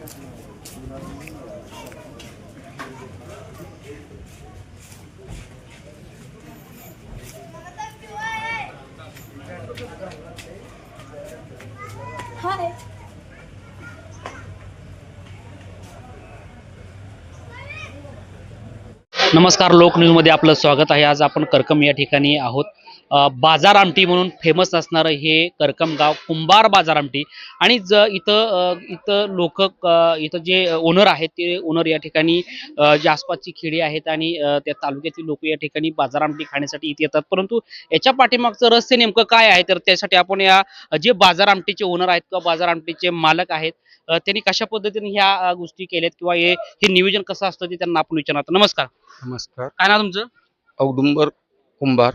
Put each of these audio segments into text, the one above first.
हाय. नमस्कार, लोक न्यूजमध्ये आपलं स्वागत आहे. आज आपण करकम या ठिकाणी आहोत. बाजार आमटी म्हणून फेमस असणारं हे करकम गाव, कुंभार बाजार आमटी. आणि इथं लोक, इथं जे ओनर आहेत ते ओनर या ठिकाणी जे आसपासची खेडी आहेत आणि त्या तालुक्यातील लोक या ठिकाणी बाजार आमटी खाण्यासाठी इथे येतात. परंतु याच्या पाठीमागचं रहस्य नेमकं काय आहे, तर त्यासाठी आपण या जे बाजार आमटीचे ओनर आहेत किंवा बाजार आमटीचे मालक आहेत, त्यांनी कशा पद्धतीने ह्या गोष्टी केल्यात किंवा हे नियोजन कसं असतं ते त्यांना आपण विचारणार. नमस्कार. नमस्कार. काय नाव तुमचं? औदुंबर कुंभार.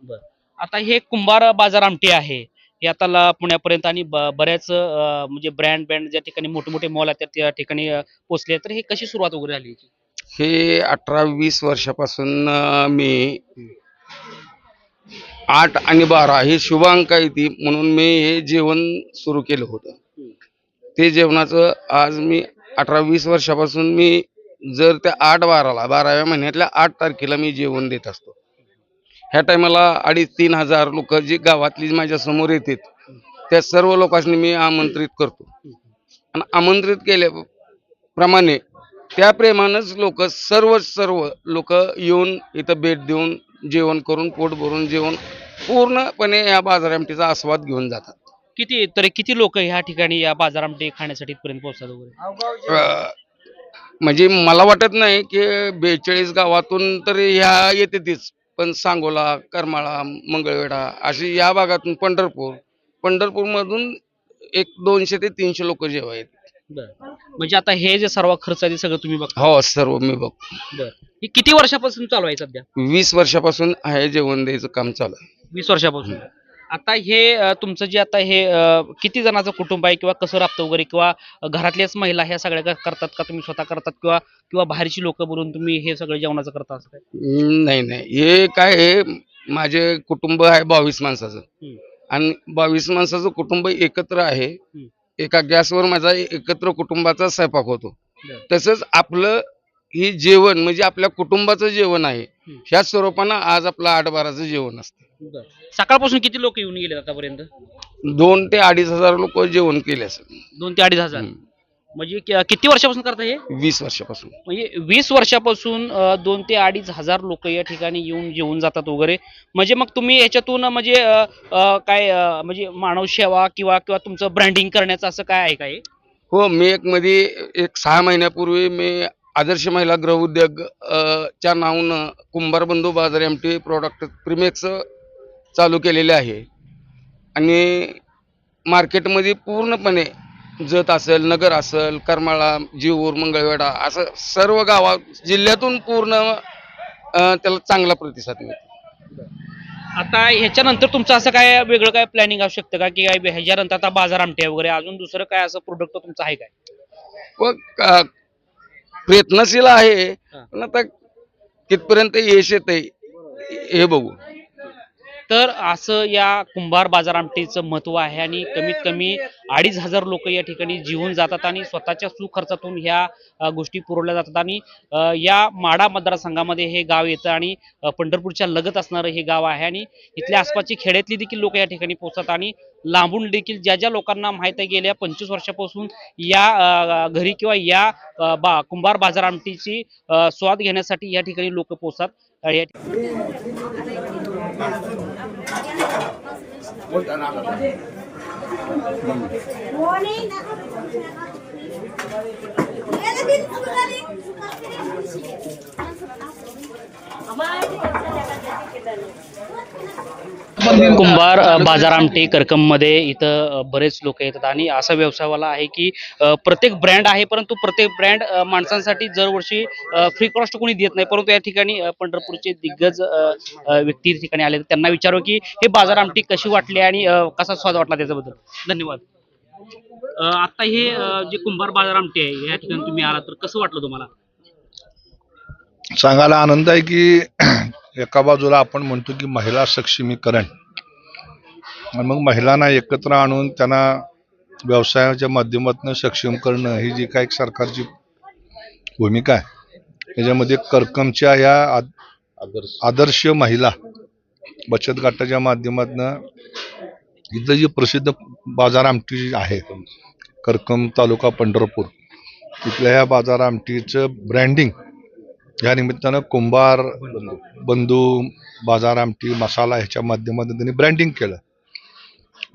बरं. आता हे कुंभार बाजार आमटी आहे. हे आता पुण्यापर्यंत आणि बऱ्याच म्हणजे ब्रँड ज्या ठिकाणी मोठे मॉल आहेत त्या ठिकाणी पोहोचले. तर हे कशी सुरुवात वगैरे झाली याची? हे 18-20 वर्षापासून मी 8 आणि 12 हे शुभांक आहे ती म्हणून मी हे जेवण सुरू केलं होतं. ते जेवणाचं आज मी 18-20 वर्षापासून मी जर त्या 8-12ला 12व्या महिन्यातल्या 8 तारखेला मी जेवण देत असतो. ह्या टायमाला 2,500-3,000 हजार लोक जी गावातली माझ्या समोर येतात त्या सर्व लोकांनी मी आमंत्रित करतो. आणि आमंत्रित केल्याप्रमाणे त्या प्रेमानंच सर्व लोक येऊन इथं भेट देऊन जेवण करून पोट भरून जेवण पूर्णपणे या बाजार आमटीचा आस्वाद घेऊन जातात. किती लोक ह्या ठिकाणी या बाजार आमटी खाण्यासाठी इथपर्यंत पोहोचतात वगैरे? म्हणजे मला वाटत नाही की 42 गावातून तर ह्या येतातच, पण सांगोला, करमाळा, मंगळवेढा अशी या भागातून पंढरपूरमधून एक 200 ते 300 लोक जेव्हा येतात. बरं. म्हणजे आता हे जे सर्व खर्च आहे ते सगळं तुम्ही बघता? हो, सर्व मी बघतो. बरं. हे किती वर्षापासून चालू आहे सध्या? 20 वर्षापासून आहे जेवण द्यायचं काम चालू आहे. 20 वर्षापासून. आता हे तुमचं जे आता हे किती जणांचं कुटुंब आहे किंवा कसं राबतं वगैरे, किंवा घरातल्याच महिला ह्या सगळ्या करतात का, तुम्ही स्वतः करतात किंवा बाहेरची लोक बोलून तुम्ही हे सगळं जेवणाचं करता असं काय? नाही, हे काय आहे, माझे कुटुंब आहे 22 माणसाचं. आणि 22 माणसाचं कुटुंब एकत्र आहे. एका गॅसवर माझा एकत्र कुटुंबाचा स्वयंपाक होतो. तसंच आपलं ही जेवण म्हणजे आपल्या कुटुंबाचं जेवण आहे. ह्या स्वरूपानं आज आपलं 8-12चं जेवण असतं. सकाळपासून किती लोक येऊन गेले आतापर्यंत? 2,000 ते 2,500 लोक जेवण केले असेल. 2,000 ते 2,500. म्हणजे किती वर्षापासून करता हे? 20 वर्षापासून. म्हणजे 20 वर्षापासून 2,000 ते 2,500 लोक या ठिकाणी येऊन जेवून जातात वगैरे. म्हणजे मग तुम्ही याच्यातून म्हणजे काय म्हणजे मानव सेवा किंवा तुमचं ब्रँडिंग करण्याचं असं काय आहे काय? हो, मी मध्ये 6 महिन्यापूर्वी मी आदर्श महिला गृह उद्योग च्या नावानं कुंभार बंधू बाजार आमटी प्रोडक्ट प्रीमेक्स चालू केलेले आहे. आणि मार्केटमध्ये पूर्णपणे जत असेल, नगर असेल, करमाळा, जीऊर, मंगळवेढा असं सर्व गावात जिल्ह्यातून पूर्ण त्याला चांगला प्रतिसाद मिळतो. आता ह्याच्यानंतर तुमचं असं काय वेगळं काय प्लॅनिंग असू शकतं का, की काय ह्याच्यानंतर आता बाजार आमटी वगैरे अजून दुसरं काय असं प्रोडक्ट तुमचं आहे काय? व प्रयत्नशील आहे, पण आता कितपर्यंत यश येतंय हे बघू. तर असं या कुंभार बाजार आमटीचं महत्व आहे. आणि कमीत कमी 2,500 लोक या ठिकाणी जीवन जातात आणि स्वतःच्या सुखर्चातून ह्या गोष्टी पुरवल्या जातात. आणि या माढा मतदारसंघामध्ये हे गाव येतं आणि पंढरपूरच्या लगत असणारं हे गाव आहे. आणि इथल्या आसपासची खेड्यातली देखील लोक या ठिकाणी पोहोचतात. आणि लांबून देखील ज्या लोकांना माहीत आहे गेल्या 25 वर्षापासून या घरी किंवा या कुंभार बाजार आमटीची स्वाद घेण्यासाठी या ठिकाणी लोक पोहोचतात. कुंभार बाजार आमटी करकममध्ये इथं बरेच लोक येतात. आणि असा व्यवसायवाला आहे की प्रत्येक ब्रँड आहे, परंतु प्रत्येक ब्रँड माणसांसाठी दरवर्षी फ्री कॉस्ट कोणी देत नाही. परंतु या ठिकाणी पंढरपूरचे दिग्गज व्यक्ती ठिकाणी आले, त्यांना विचारू की हे बाजार आमटी कशी वाटली आणि कसा स्वाद वाटला त्याच्याबद्दल. धन्यवाद. आता हे जे कुंभार बाजार आमटी आहे या ठिकाणी तुम्ही आला, तर कसं वाटलं तुम्हाला? सांगायला आनंद आहे की एका बाजूला आपण म्हणतो की महिला सक्षमीकरण, आणि मग महिलांना एकत्र आणून त्यांना व्यवसायाच्या माध्यमातून सक्षम करणं ही जी काही सरकारची भूमिका आहे त्याच्यामध्ये करकमच्या या आदर्श महिला बचत गटाच्या माध्यमातून इथलं जी प्रसिद्ध बाजार आमटी आहे करकम तालुका पंढरपूर तिथल्या ह्या बाजार आमटीचं ब्रँडिंग या निमित्तानं कुंभार बंधू बाजार आमटी मसाला ह्याच्या माध्यमातून त्यांनी ब्रँडिंग केलं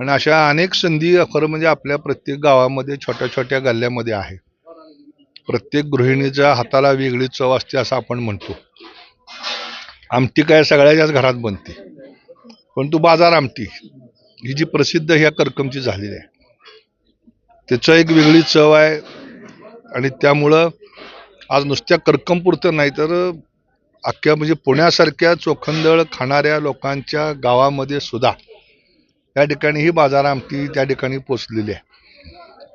आणि अशा अनेक संधी खरं म्हणजे आपल्या प्रत्येक गावामध्ये छोट्या छोट्या गल्ल्यामध्ये आहे. प्रत्येक गृहिणीच्या हाताला वेगळी चव असते असं आपण म्हणतो. आमटी काय सगळ्याच्याच घरात बनते, परंतु बाजार आमटी ही जी प्रसिद्ध ह्या करकमची झालेली आहे त्याचं एक वेगळी चव आहे आणि त्यामुळं आज नुसत्या करकमपुरतं नाही तर अख्ख्या म्हणजे पुण्यासारख्या चोखंदळ खाणाऱ्या लोकांच्या गावामध्ये सुद्धा या ठिकाणी ही बाजार आमटी त्या ठिकाणी पोचलेली आहे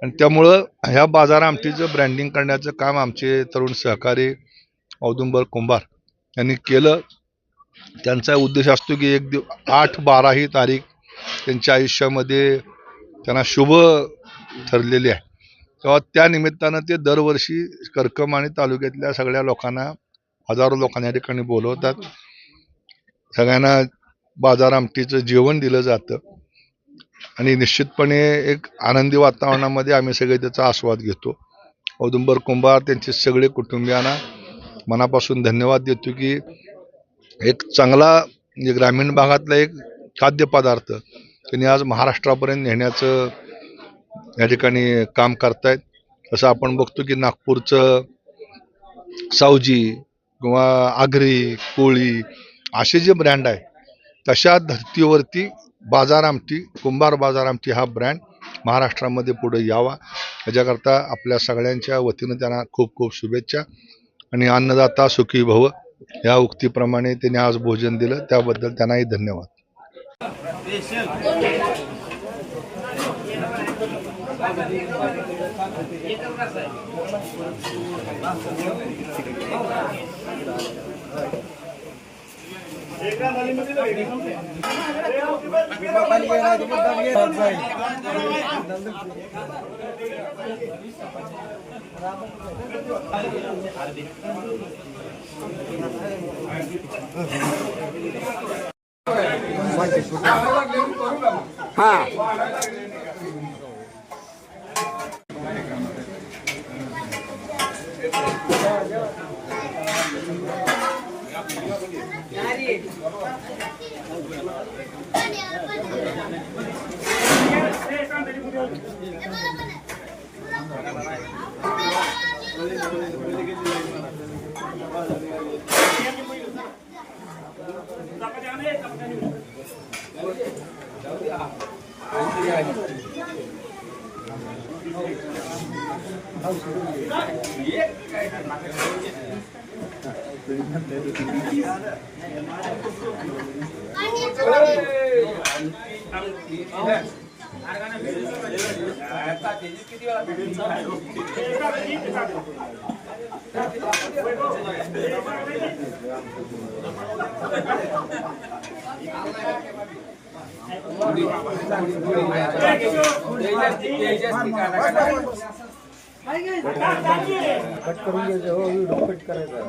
आणि त्यामुळं ह्या बाजार आमटीचं ब्रँडिंग करण्याचं काम आमचे तरुण सहकारी औदुंबर कुंभार यांनी केलं. त्यांचा उद्देश असतो की 8-12 ही तारीख त्यांच्या आयुष्यामध्ये त्यांना शुभ ठरलेली आहे, तेव्हा त्या निमित्तानं ते दरवर्षी करकम आणि तालुक्यातल्या सगळ्या लोकांना हजारो लोकांना या ठिकाणी बोलवतात. सगळ्यांना बाजार आमटीचं जेवण दिलं जातं आणि निश्चितपणे एक आनंदी वातावरणामध्ये आम्ही सगळे त्याचा आस्वाद घेतो. औदुंबर कुंभार त्यांचे सगळे कुटुंबियांना मनापासून धन्यवाद देतो की एक चांगला म्हणजे ग्रामीण भागातला एक खाद्यपदार्थ त्यांनी आज महाराष्ट्रापर्यंत नेण्याचं या ठिकाणी काम करतायत. असं आपण बघतो की नागपूरचं सावजी किंवा आगरी कोळी असे जे ब्रँड आहे तशा धर्तीवरती बाजार आमटी कुंभार बाजार आमटी हा ब्रँड महाराष्ट्रामध्ये पुढे यावा याच्याकरता आपल्या सगळ्यांच्या वतीनं त्यांना खूप खूप शुभेच्छा आणि अन्नदाता सुखी भव या उक्तीप्रमाणे त्यांनी आज भोजन दिलं त्याबद्दल त्यांनाही धन्यवाद. कट करून घ्यायचं हो व्हिडिओ कट करायचा.